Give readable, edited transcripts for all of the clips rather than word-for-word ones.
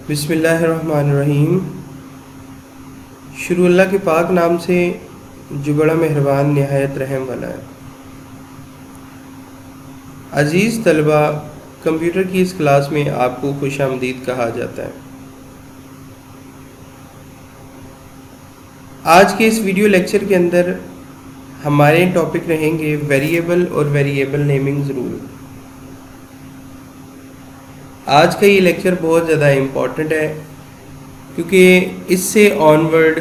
बिस्मिल्लाहिर्रहमानिर्रहीम। शुरू अल्लाह के पाक नाम से जो बड़ा मेहरबान निहायत रहम वाला है। अज़ीज़ तलबा, कंप्यूटर की इस क्लास में आपको खुशामदीद कहा जाता है। आज के इस वीडियो लेक्चर के अंदर हमारे टॉपिक रहेंगे वेरिएबल और वेरिएबल नेमिंग्स रूल। आज का ये लेक्चर बहुत ज़्यादा इम्पॉर्टेंट है क्योंकि इससे ऑनवर्ड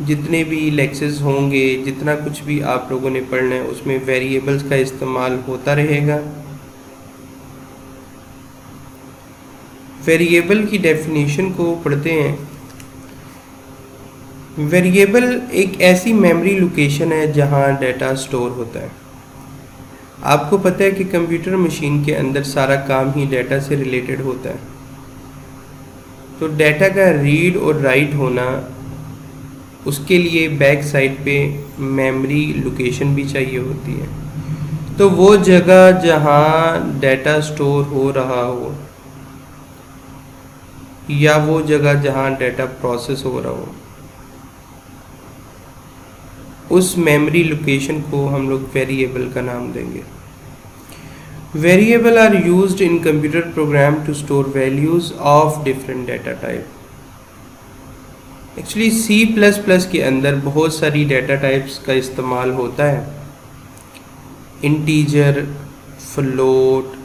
जितने भी लेक्चर्स होंगे, जितना कुछ भी आप लोगों ने पढ़ना है, उसमें वेरिएबल्स का इस्तेमाल होता रहेगा। वेरिएबल की डेफिनेशन को पढ़ते हैं। वेरिएबल एक ऐसी मेमोरी लोकेशन है जहां डाटा स्टोर होता है। आपको पता है कि कंप्यूटर मशीन के अंदर सारा काम ही डाटा से रिलेटेड होता है, तो डाटा का रीड और राइट होना, उसके लिए बैक साइड पे मेमोरी लोकेशन भी चाहिए होती है। तो वो जगह जहाँ डाटा स्टोर हो रहा हो या वो जगह जहाँ डाटा प्रोसेस हो रहा हो, उस मेमोरी लोकेशन को हम लोग वेरिएबल का नाम देंगे। Variable are used in computer program to store values of different data type. Actually C++ के अंदर बहुत सारी डाटा टाइप्स का इस्तेमाल होता है। Integer, float,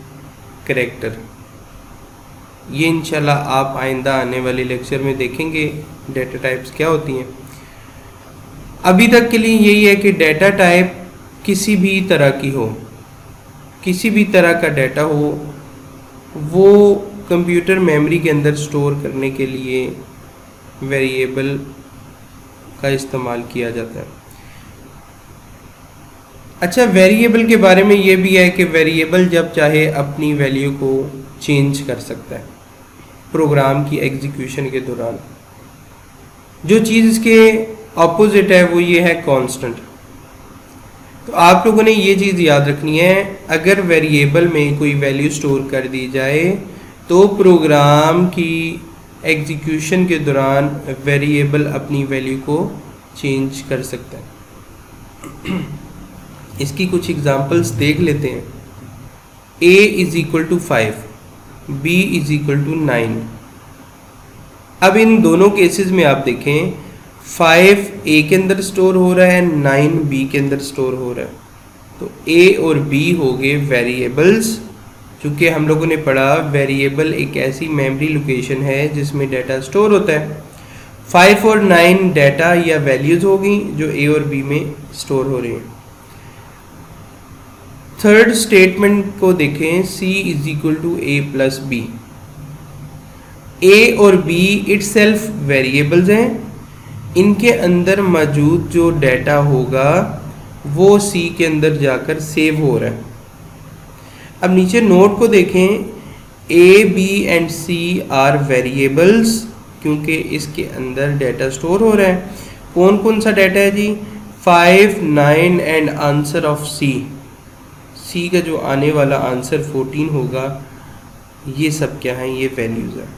character. ये इंशाल्लाह आप आइंदा आने वाले लेक्चर में देखेंगे डाटा टाइप्स क्या होती हैं। अभी तक के लिए यही है कि डाटा टाइप किसी भी तरह की हो, किसी भी तरह का डाटा हो, वो कंप्यूटर मेमोरी के अंदर स्टोर करने के लिए वेरिएबल का इस्तेमाल किया जाता है। अच्छा, वेरिएबल के बारे में ये भी है कि वेरिएबल जब चाहे अपनी वैल्यू को चेंज कर सकता है प्रोग्राम की एग्जीक्यूशन के दौरान। जो चीज़ इसके ऑपोजिट है वो ये है कांस्टेंट। तो आप लोगों ने ये चीज़ याद रखनी है, अगर वेरिएबल में कोई वैल्यू स्टोर कर दी जाए तो प्रोग्राम की एग्जीक्यूशन के दौरान वेरिएबल अपनी वैल्यू को चेंज कर सकता है। इसकी कुछ एग्जांपल्स देख लेते हैं। a = 5, b = 9। अब इन दोनों केसेस में आप देखें, 5 a के अंदर स्टोर हो रहा है, 9 b के अंदर स्टोर हो रहा है। तो a और b हो गए वेरिएबल्स। चूँकि हम लोगों ने पढ़ा वेरिएबल एक ऐसी मेमोरी लोकेशन है जिसमें डाटा स्टोर होता है। 5 और 9 डाटा या वैल्यूज़ होगी जो a और b में स्टोर हो रही हैं। थर्ड स्टेटमेंट को देखें, c = a + b। a और b इटसेल्फ वेरिएबल्स हैं, इनके अंदर मौजूद जो डाटा होगा वो c के अंदर जाकर सेव हो रहा है। अब नीचे नोट को देखें, a, b and c are variables, क्योंकि इसके अंदर डाटा स्टोर हो रहा है। कौन कौन सा डाटा है जी? 5, 9 एंड आंसर ऑफ c का जो आने वाला आंसर 14 होगा, ये सब क्या है? ये वैल्यूज़ हैं।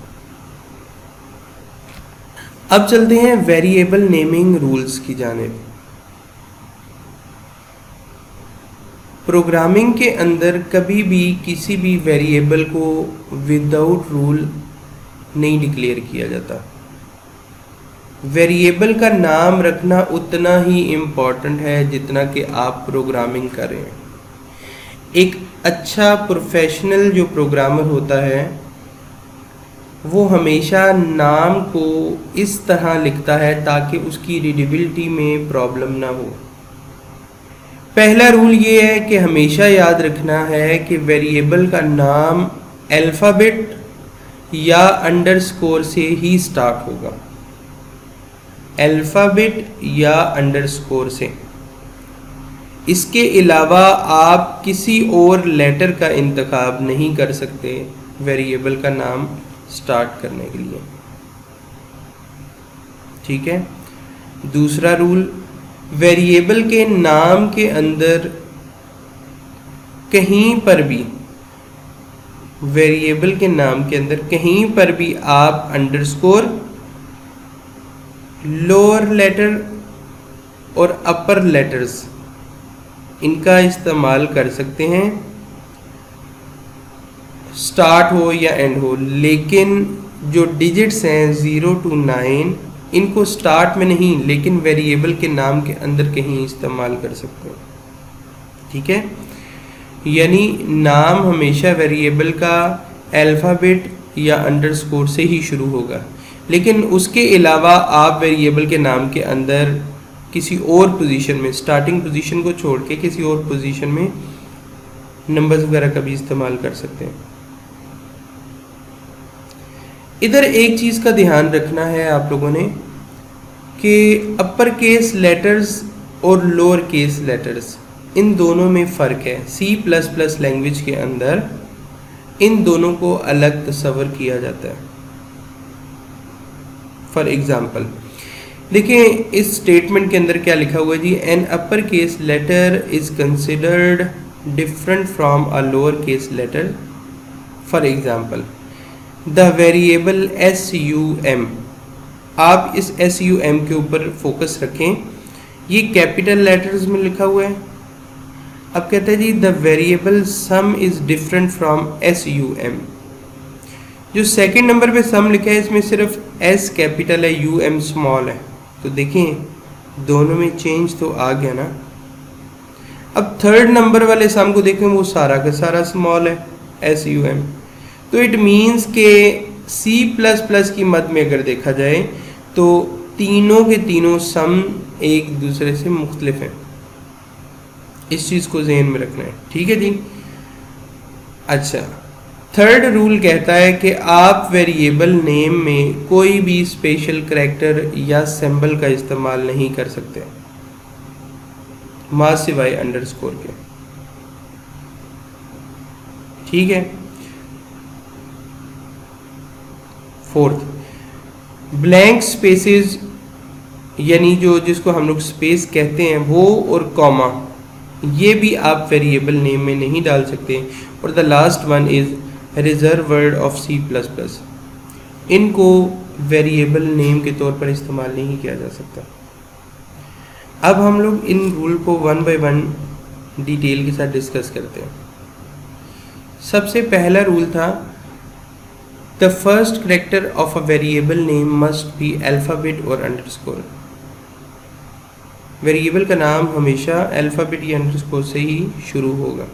अब चलते हैं वेरिएबल नेमिंग रूल्स की जानिब। प्रोग्रामिंग के अंदर कभी भी किसी भी वेरिएबल को विदाउट रूल नहीं डिक्लेयर किया जाता। वेरिएबल का नाम रखना उतना ही इम्पॉर्टेंट है जितना कि आप प्रोग्रामिंग कर रहे हैं। एक अच्छा प्रोफेशनल जो प्रोग्रामर होता है वो हमेशा नाम को इस तरह लिखता है ताकि उसकी रीडेबिलिटी में प्रॉब्लम ना हो। पहला रूल ये है कि हमेशा याद रखना है कि वेरिएबल का नाम अल्फ़ाबेट या अंडरस्कोर से ही स्टार्ट होगा। अल्फ़ाबेट या अंडरस्कोर से। इसके अलावा आप किसी और लेटर का इंतखाब नहीं कर सकते वेरिएबल का नाम स्टार्ट करने के लिए। ठीक है। दूसरा रूल, वेरिएबल के नाम के अंदर कहीं पर भी वेरिएबल के नाम के अंदर कहीं पर भी आप अंडरस्कोर, लोअर लेटर और अपर लेटर्स इनका इस्तेमाल कर सकते हैं, स्टार्ट हो या एंड हो, लेकिन जो डिजिट्स हैं 0 to 9 इनको स्टार्ट में नहीं लेकिन वेरिएबल के नाम के अंदर कहीं इस्तेमाल कर सकते हैं। ठीक है, यानी नाम हमेशा वेरिएबल का अल्फ़ाबेट या अंडरस्कोर से ही शुरू होगा, लेकिन उसके अलावा आप वेरिएबल के नाम के अंदर किसी और पोजीशन में, स्टार्टिंग पोजीशन को छोड़ के किसी और पोजीशन में नंबर्स वगैरह का भी इस्तेमाल कर सकते हैं। इधर एक चीज़ का ध्यान रखना है आप लोगों ने कि अपर केस लेटर्स और लोअर केस लेटर्स इन दोनों में फ़र्क है। C++ लैंग्वेज के अंदर इन दोनों को अलग तस्वर किया जाता है। फॉर एग्जाम्पल देखिए इस स्टेटमेंट के अंदर क्या लिखा हुआ है जी, an upper case letter is considered different from a lower case letter. For example the variable SUM, आप इस SUM के ऊपर फोकस रखें, ये कैपिटल लेटर्स में लिखा हुआ है। अब कहते हैं जी the variable sum is different from SUM। जो सेकंड नंबर पे सम लिखा है इसमें सिर्फ S कैपिटल है, UM स्मॉल है, तो देखें दोनों में चेंज तो आ गया ना। अब थर्ड नंबर वाले सम को देखें, वो सारा का सारा स्मॉल है, SUM। तो इट मीन्स के C++ की मद में अगर देखा जाए तो तीनों के तीनों सम एक दूसरे से मुख्तलिफ हैं। इस चीज़ को ज़हन में रखना है। ठीक है जी। अच्छा, थर्ड रूल कहता है कि आप वेरिएबल नेम में कोई भी स्पेशल करैक्टर या सिंबल का इस्तेमाल नहीं कर सकते मां सिवाय अंडरस्कोर के। ठीक है। फोर्थ, ब्लैंक स्पेसेस यानी जो जिसको हम लोग स्पेस कहते हैं वो और कॉमा, ये भी आप वेरिएबल नेम में नहीं डाल सकते। और the last one is reserved of C++, इनको वेरिएबल नेम के तौर पर इस्तेमाल नहीं किया जा सकता। अब हम लोग इन रूल को 1 by 1 डिटेल के साथ डिस्कस करते हैं। सबसे पहला रूल था the first character of a variable name must be alphabet और अंडरस्कोर। वेरिएबल का नाम हमेशा अल्फ़ाबेट या अंडरस्कोर से ही शुरू होगा।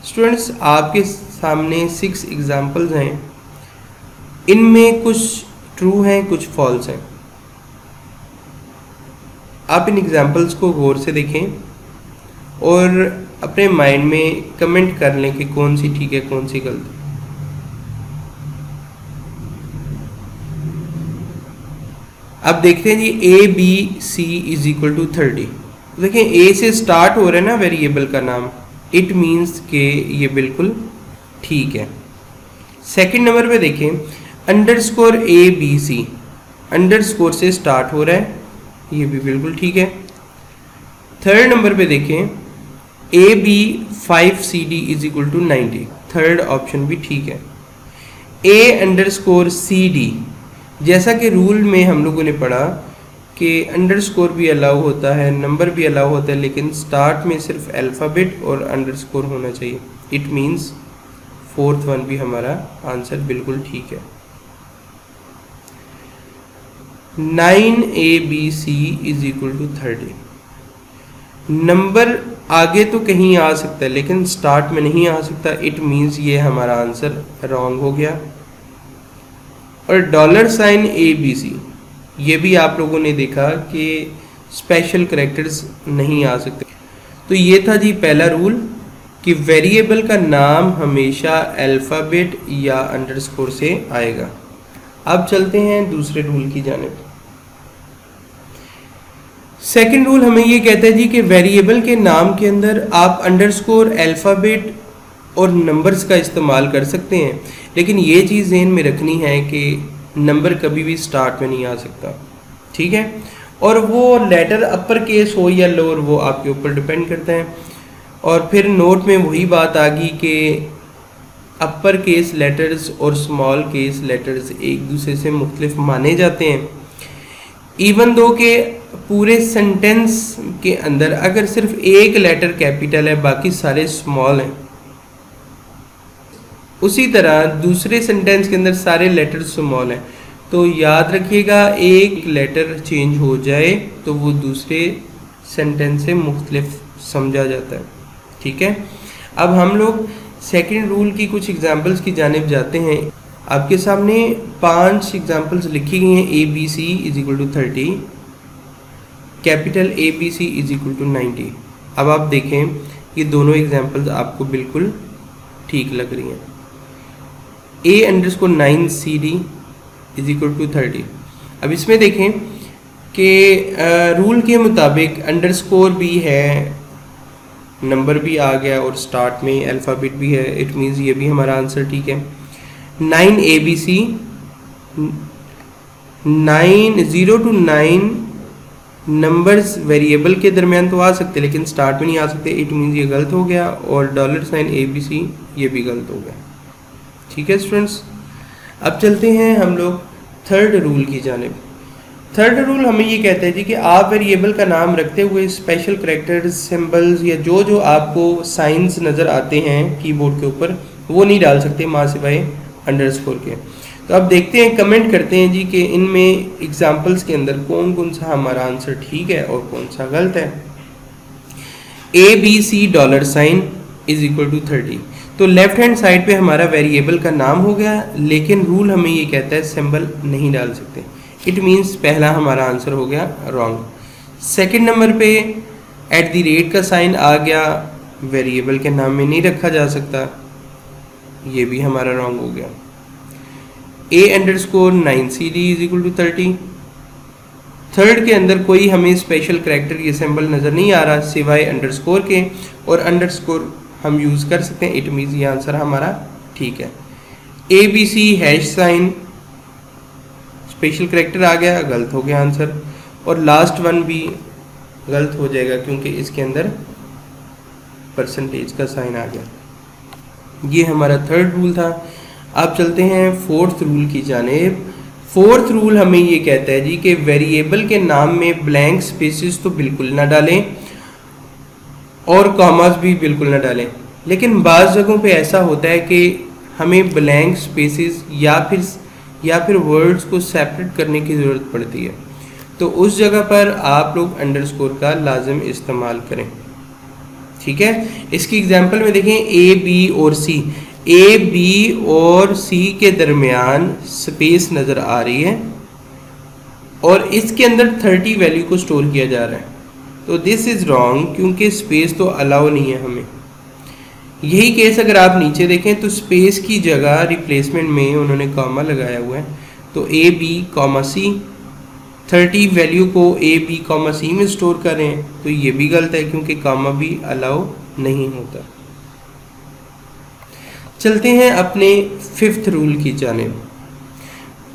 स्टूडेंट्स आपके सामने 6 एग्जाम्पल्स हैं, इनमें कुछ ट्रू हैं कुछ फॉल्स हैं। आप इन एग्जाम्पल्स को गौर से देखें और अपने माइंड में कमेंट कर लें कि कौन सी ठीक है कौन सी गलत है। अब देखते हैं जी ABC इज इक्वल टू 30। देखिए A से स्टार्ट हो रहा है ना वेरिएबल का नाम, इट मीन्स के ये बिल्कुल ठीक है। सेकंड नंबर पे देखें अंडरस्कोर ABC, अंडरस्कोर से स्टार्ट हो रहा है, ये भी बिल्कुल ठीक है। थर्ड नंबर पे देखें AB5CD is equal to 90, third option भी ठीक है। A_CD, जैसा कि रूल में हम लोगों ने पढ़ा कि अंडरस्कोर भी अलाउ होता है, नंबर भी अलाउ होता है, लेकिन स्टार्ट में सिर्फ अल्फ़ाबेट और अंडरस्कोर होना चाहिए। इट मीन्स फोर्थ वन भी हमारा आंसर बिल्कुल ठीक है। 9ABC is equal to 30। Number आगे तो कहीं आ सकता है लेकिन स्टार्ट में नहीं आ सकता, इट मीन्स ये हमारा आंसर रॉन्ग हो गया। और $ABC, ये भी आप लोगों ने देखा कि स्पेशल करैक्टर्स नहीं आ सकते। तो ये था जी पहला रूल कि वेरिएबल का नाम हमेशा अल्फ़ाबेट या अंडरस्कोर से आएगा। अब चलते हैं दूसरे रूल की जानिब। सेकंड रूल हमें ये कहता है जी कि वेरिएबल के नाम के अंदर आप अंडरस्कोर, अल्फ़ाबेट और नंबर्स का इस्तेमाल कर सकते हैं, लेकिन ये चीज़ ज़हन में रखनी है कि नंबर कभी भी स्टार्ट में नहीं आ सकता। ठीक है। और वो लेटर अपर केस हो या लोअर वो आपके ऊपर डिपेंड करता है। और फिर नोट में वही बात आ गई कि अपर केस लेटर्स और स्मॉल केस लेटर्स एक दूसरे से मुख्तलिफ माने जाते हैं, इवन दो के पूरे सेंटेंस के अंदर अगर सिर्फ एक लेटर कैपिटल है बाकी सारे स्मॉल हैं, उसी तरह दूसरे सेंटेंस के अंदर सारे लेटर स्मॉल हैं, तो याद रखिएगा एक लेटर चेंज हो जाए तो वो दूसरे सेंटेंस से मुख्तलिफ समझा जाता है। ठीक है, अब हम लोग सेकंड रूल की कुछ एग्जांपल्स की जानिब जाते हैं। आपके सामने 5 एग्जांपल्स लिखी गई हैं। A B C is equal to 30, capital A B C is equal to 90। अब आप देखें ये दोनों एग्जांपल्स आपको बिल्कुल ठीक लग रही हैं। A underscore 9 C D is equal to 30। अब इसमें देखें कि रूल के मुताबिक अंडरस्कोर भी है, नंबर भी आ गया और स्टार्ट में अल्फ़ाबेट भी है, इट मीन्स ये भी हमारा आंसर ठीक है। 9 A B C, 0 to 9 numbers variable के दरमियान तो आ सकते लेकिन स्टार्ट में नहीं आ सकते, इट मीन्स ये गलत हो गया। और $साइन ए बी सी ये भी गलत हो गया। ठीक है स्टूडेंट्स, अब चलते हैं हम लोग थर्ड रूल की जानिब। थर्ड रूल हमें ये कहता है जी कि आप वेरिएबल का नाम रखते हुए स्पेशल करैक्टर्स, सिंबल्स या जो आपको साइंस नज़र आते हैं कीबोर्ड के ऊपर वो नहीं डाल सकते माँ सिवाय अंडरस्कोर के। तो अब देखते हैं, कमेंट करते हैं जी कि इनमें एग्जांपल्स के अंदर कौन कौन सा हमारा आंसर ठीक है और कौन सा गलत है। ए बी सी $साइन इज इक्वल टू 30, तो लेफ्ट हैंड साइड पे हमारा वेरिएबल का नाम हो गया, लेकिन रूल हमें ये कहता है सिंबल नहीं डाल सकते, इट मीन्स पहला हमारा आंसर हो गया रॉन्ग। सेकंड नंबर पे @ का साइन आ गया, वेरिएबल के नाम में नहीं रखा जा सकता, ये भी हमारा रॉन्ग हो गया। A underscore 9 C D is equal to 30, third के अंदर कोई हमें स्पेशल करैक्टर या सिंबल नज़र नहीं आ रहा सिवाय अंडरस्कोर के, और अंडरस्कोर हम यूज़ कर सकते हैं, इट मीन्स ये आंसर हमारा ठीक है। A B C #sign special character आ गया, गलत हो गया आंसर, और लास्ट वन भी गलत हो जाएगा क्योंकि इसके अंदर परसेंटेज का साइन आ गया। ये हमारा थर्ड रूल था। अब चलते हैं फोर्थ रूल की जानिब। फोर्थ रूल हमें ये कहता है जी कि वेरिएबल के नाम में ब्लैंक स्पेसेस तो बिल्कुल ना डालें और कॉमास भी बिल्कुल ना डालें, लेकिन बाज़ जगहों पे ऐसा होता है कि हमें ब्लैंक स्पेसेस या फिर वर्ड्स को सेपरेट करने की ज़रूरत पड़ती है, तो उस जगह पर आप लोग अंडरस्कोर का लाजिम इस्तेमाल करें। ठीक है, इसकी एग्जांपल में देखें, ए बी और सी, ए बी और सी के दरमियान स्पेस नज़र आ रही है और इसके अंदर 30 वैल्यू को स्टोर किया जा रहा है, तो दिस इज़ रॉन्ग क्योंकि स्पेस तो अलाउ नहीं है हमें। यही केस अगर आप नीचे देखें तो स्पेस की जगह रिप्लेसमेंट में उन्होंने कॉमा लगाया हुआ है, तो A B comma C, 30 value को ए बी कॉमा सी में स्टोर करें तो ये भी गलत है क्योंकि कॉमा भी अलाउ नहीं होता। चलते हैं अपने फिफ्थ रूल की जानिब।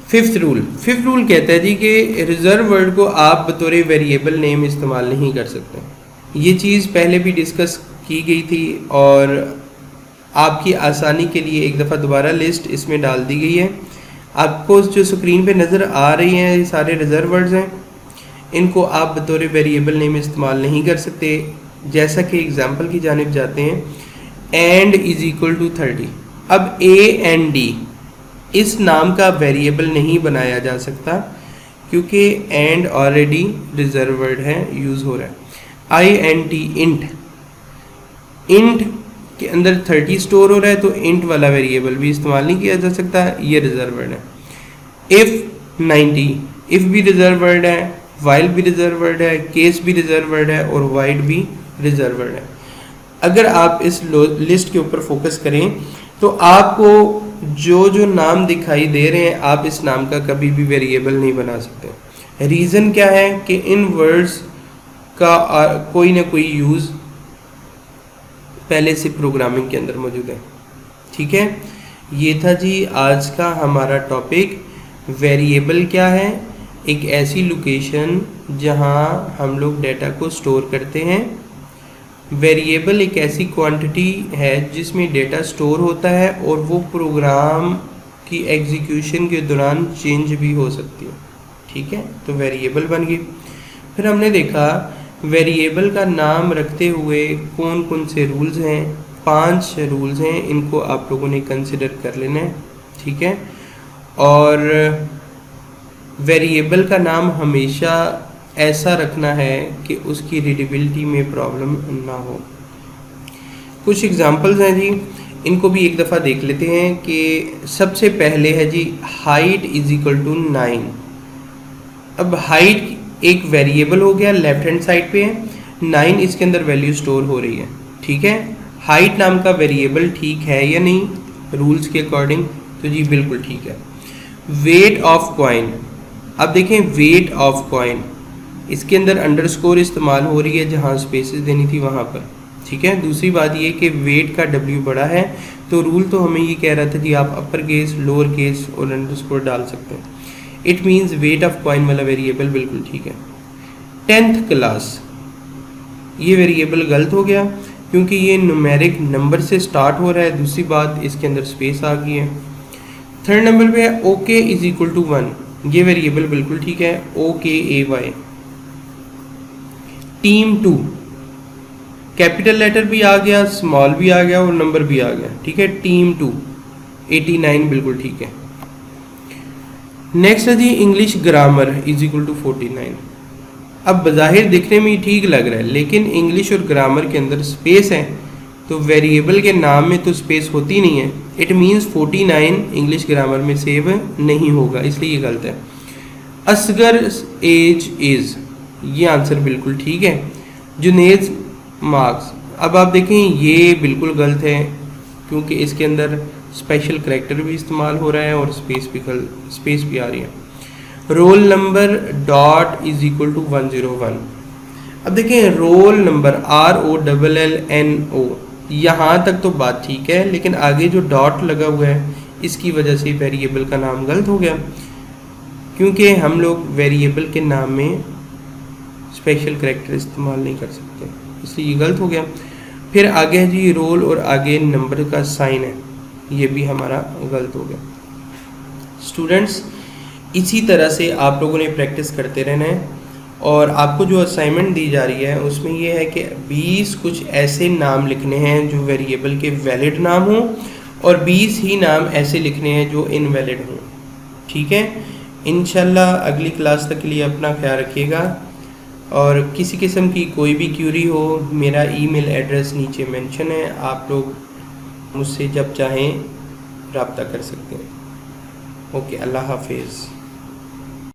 फिफ्थ रूल कहता है जी कि रिजर्व वर्ड को आप बतौर वेरिएबल नेम इस्तेमाल नहीं कर सकते। ये चीज़ पहले भी डिस्कस की गई थी और आपकी आसानी के लिए एक दफ़ा दोबारा लिस्ट इसमें डाल दी गई है। आपको जो स्क्रीन पे नज़र आ रही हैं ये सारे रिजर्व वर्ड्स हैं, इनको आप बतौर वेरिएबल नेम इस्तेमाल नहीं कर सकते। जैसा कि एग्जांपल की जानिब जाते हैं, एंड इज इक्वल टू 30। अब ए एंड डी इस नाम का वेरिएबल नहीं बनाया जा सकता क्योंकि एंड ऑलरेडी रिजर्व वर्ड है, यूज़ हो रहा है। आई एन टी इंट के अंदर 30 स्टोर हो रहा है तो इंट वाला वेरिएबल भी इस्तेमाल नहीं किया जा सकता, ये रिजर्व वर्ड है। इफ़ 90, इफ़ भी रिजर्व वर्ड है, वाइल भी रिजर्व वर्ड है, केस भी रिजर्व वर्ड है और वाइड भी रिजर्व वर्ड है। अगर आप इस लिस्ट के ऊपर फोकस करें तो आपको जो नाम दिखाई दे रहे हैं आप इस नाम का कभी भी वेरिएबल नहीं बना सकते। रीज़न क्या है कि इन वर्ड्स का कोई ना कोई यूज़ पहले से प्रोग्रामिंग के अंदर मौजूद है। ठीक है, ये था जी आज का हमारा टॉपिक। वेरिएबल क्या है? एक ऐसी लोकेशन जहां हम लोग डेटा को स्टोर करते हैं वेरिएबल एक ऐसी क्वांटिटी है जिसमें डेटा स्टोर होता है और वो प्रोग्राम की एग्जीक्यूशन के दौरान चेंज भी हो सकती है। ठीक है, तो वेरिएबल बन गई। फिर हमने देखा वेरिएबल का नाम रखते हुए कौन कौन से रूल्स हैं। 5 रूल्स हैं, इनको आप लोगों ने कंसिडर कर लेना है। ठीक है, और वेरिएबल का नाम हमेशा ऐसा रखना है कि उसकी रीडेबिलिटी में प्रॉब्लम ना हो। कुछ एग्जांपल्स हैं जी, इनको भी एक दफ़ा देख लेते हैं कि सबसे पहले है जी हाइट इज इक्वल टू 9। अब हाइट एक वेरिएबल हो गया, लेफ्ट हैंड साइड पे है, 9 इसके अंदर वैल्यू स्टोर हो रही है। ठीक है, हाइट नाम का वेरिएबल ठीक है या नहीं रूल्स के अकॉर्डिंग? तो जी बिल्कुल ठीक है। वेट ऑफ कॉइन, अब देखें वेट ऑफ कॉइन, इसके अंदर अंडरस्कोर इस्तेमाल हो रही है जहाँ स्पेसेस देनी थी वहाँ पर। ठीक है, दूसरी बात ये कि वेट का W बड़ा है, तो रूल तो हमें ये कह रहा था जी आप अपर केस, लोअर केस और अंडरस्कोर डाल सकते हैं। It means weight of coin वाला वेरिएबल बिल्कुल ठीक है। 10th क्लास, ये वेरिएबल गलत हो गया क्योंकि ये न्यूमेरिक नंबर से स्टार्ट हो रहा है। दूसरी बात इसके अंदर स्पेस आ गई है। 3rd नंबर पे है ओके इज इक्वल टू 1, ये वेरिएबल बिल्कुल ठीक है। OKAY। टीम 2, कैपिटल लेटर भी आ गया, स्मॉल भी आ गया और नंबर भी आ गया। ठीक है, टीम 2 89 बिल्कुल ठीक है। नेक्स्ट है जी English grammar is equal to 49। अब बज़ाहिर दिखने में ठीक लग रहा है, लेकिन इंग्लिश और ग्रामर के अंदर स्पेस है, तो वेरिएबल के नाम में तो स्पेस होती नहीं है। इट मीन्स 49 इंग्लिश ग्रामर में सेव नहीं होगा, इसलिए ये गलत है। असगर एज इज़, ये आंसर बिल्कुल ठीक है। जुनेद मार्क्स, अब आप देखें ये बिल्कुल गलत है क्योंकि इसके अंदर स्पेशल करैक्टर भी इस्तेमाल हो रहा है और स्पेस भी आ रही है। Roll number dot is equal to 101। अब देखें रोल नंबर ROLLNO, यहाँ तक तो बात ठीक है, लेकिन आगे जो डॉट लगा हुआ है इसकी वजह से वेरिएबल का नाम गलत हो गया, क्योंकि हम लोग वेरिएबल के नाम में स्पेशल करैक्टर इस्तेमाल नहीं कर सकते, इसलिए ये गलत हो गया। फिर आगे है जी रोल और आगे नंबर का साइन है, ये भी हमारा गलत हो गया। स्टूडेंट्स, इसी तरह से आप लोगों ने प्रैक्टिस करते रहना है, और आपको जो असाइनमेंट दी जा रही है उसमें ये है कि 20 कुछ ऐसे नाम लिखने हैं जो वेरिएबल के वैलिड नाम हों, और 20 ही नाम ऐसे लिखने हैं जो इनवैलिड हों। ठीक है, इंशाल्लाह अगली क्लास तक के लिए अपना ख्याल रखिएगा, और किसी किस्म की कोई भी क्यूरी हो मेरा ईमेल एड्रेस नीचे मेंशन है, आप लोग मुझसे जब चाहें रब्ता कर सकते हैं। ओके, अल्लाह हाफिज़।